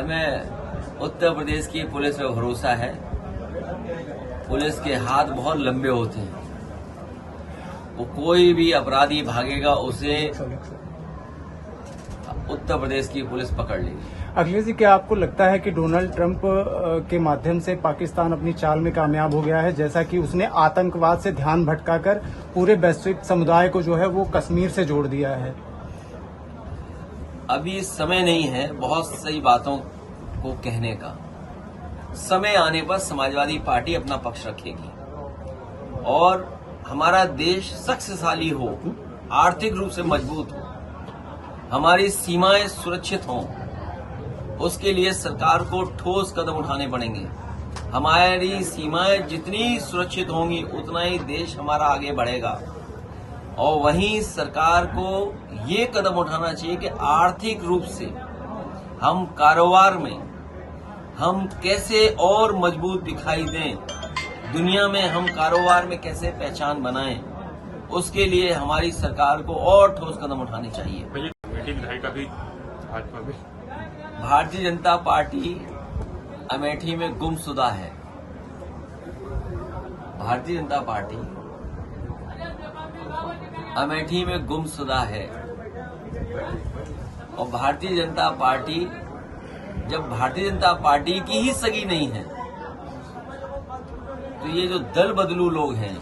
हमें उत्तर प्रदेश की पुलिस पे भरोसा है। पुलिस के हाथ बहुत लंबे होते हैं। वो कोई भी अपराधी भागेगा उसे उत्तर प्रदेश की पुलिस पकड़ लेगी। अखिलेश जी, क्या आपको लगता है कि डोनाल्ड ट्रंप के माध्यम से पाकिस्तान अपनी चाल में कामयाब हो गया है, जैसा कि उसने आतंकवाद से ध्यान भटकाकर पूरे वैश्विक समुदाय को जो है वो कश्मीर से जोड़ दिया है? अभी समय नहीं है बहुत सही बातों को कहने का। समय आने पर समाजवादी पार्टी अपना पक्ष रखेगी और हमारा देश शक्तिशाली हो, आर्थिक रूप से मजबूत हो, हमारी सीमाएं सुरक्षित हों, उसके लिए सरकार को ठोस कदम उठाने पड़ेंगे। हमारी सीमाएं जितनी सुरक्षित होंगी उतना ही देश हमारा आगे बढ़ेगा। और वहीं सरकार को ये कदम उठाना चाहिए कि आर्थिक रूप से हम कारोबार में हम कैसे और मजबूत दिखाई दें, दुनिया में हम कारोबार में कैसे पहचान बनाएं, उसके लिए हमारी सरकार को और ठोस कदम उठाने चाहिए। भारतीय जनता पार्टी अमेठी में गुमशुदा है। भारतीय जनता पार्टी अमेठी में गुमशुदा है और भारतीय जनता पार्टी जब भारतीय जनता पार्टी की ही सगी नहीं है तो ये जो दल बदलू लोग हैं,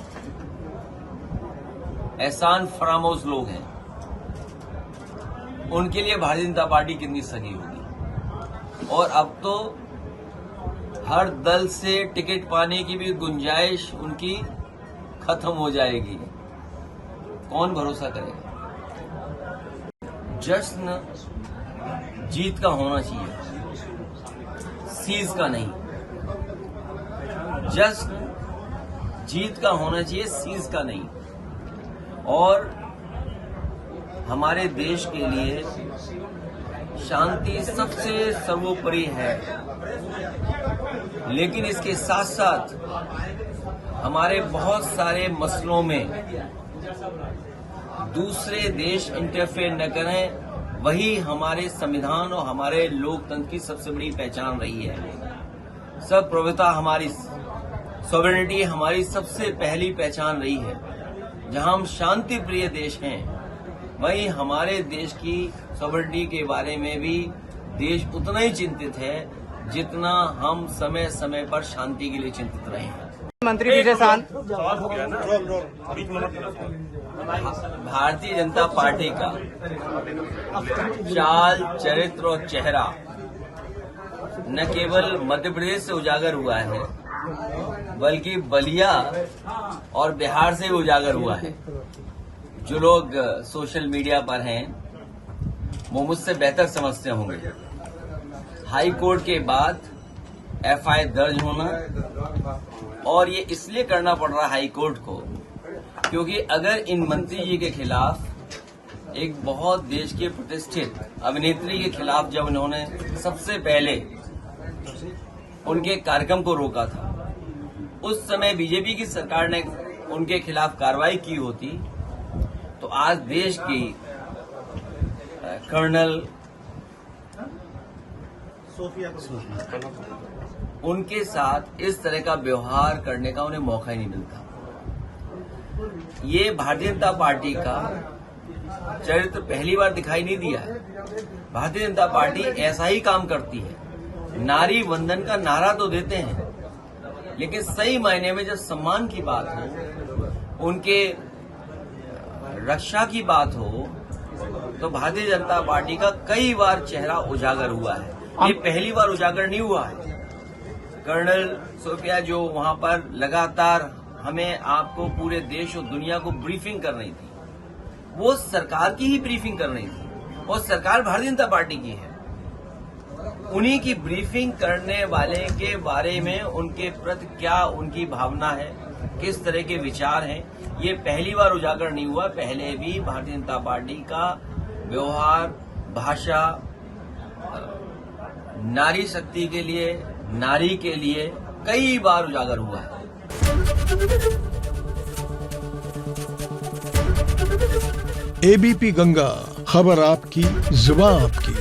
एहसान फरामोश लोग हैं, उनके लिए भारतीय जनता पार्टी कितनी सगी होगी। और अब तो हर दल से टिकट पाने की भी गुंजाइश उनकी खत्म हो जाएगी। कौन भरोसा करेगा? जश्न जीत का होना चाहिए, सीज का नहीं। जश्न जीत का होना चाहिए, सीज का नहीं। और हमारे देश के लिए शांति सबसे सर्वोपरि है, लेकिन इसके साथ साथ हमारे बहुत सारे मसलों में दूसरे देश इंटरफेयर न करें, वही हमारे संविधान और हमारे लोकतंत्र की सबसे बड़ी पहचान रही है। सर्वप्रभुता हमारी, सॉवरेनिटी हमारी सबसे पहली पहचान रही है। जहां हम शांति प्रिय देश हैं, वहीं हमारे देश की सॉवरेनिटी के बारे में भी देश उतना ही चिंतित है जितना हम समय समय पर शांति के लिए चिंतित रहे हैं। मंत्री विजय शांत, भारतीय जनता पार्टी का चाल, चरित्र और चेहरा न केवल मध्य प्रदेश से उजागर हुआ है, बल्कि बलिया और बिहार से भी उजागर हुआ है। जो लोग सोशल मीडिया पर हैं वो मुझसे बेहतर समझते होंगे। हाई कोर्ट के बाद एफआईआर दर्ज होना, और ये इसलिए करना पड़ रहा है हाई कोर्ट को क्योंकि अगर इन मंत्री जी के खिलाफ एक बहुत देश के प्रतिष्ठित अभिनेत्री के खिलाफ जब उन्होंने सबसे पहले उनके कार्यक्रम को रोका था, उस समय बीजेपी की सरकार ने उनके खिलाफ कार्रवाई की होती तो आज देश की कर्नल उनके साथ इस तरह का व्यवहार करने का उन्हें मौका ही नहीं मिलता। ये भारतीय जनता पार्टी का चरित्र पहली बार दिखाई नहीं दिया है। भारतीय जनता पार्टी ऐसा ही काम करती है। नारी वंदन का नारा तो देते हैं, लेकिन सही मायने में जब सम्मान की बात हो, उनके रक्षा की बात हो, तो भारतीय जनता पार्टी का कई बार चेहरा उजागर हुआ है। ये पहली बार उजागर नहीं हुआ है। कर्नल सोफिया जो वहां पर लगातार हमें आपको पूरे देश और दुनिया को ब्रीफिंग कर रही थी, वो सरकार की ही ब्रीफिंग कर रही थी और सरकार भारतीय जनता पार्टी की है। उन्हीं की ब्रीफिंग करने वाले के बारे में उनके प्रति क्या उनकी भावना है, किस तरह के विचार हैं, ये पहली बार उजागर नहीं हुआ। पहले भी भारतीय जनता पार्टी का व्यवहार, भाषा, नारी शक्ति के लिए, नारी के लिए कई बार उजागर हुआ है। एबीपी गंगा, खबर आपकी, जुबान आपकी।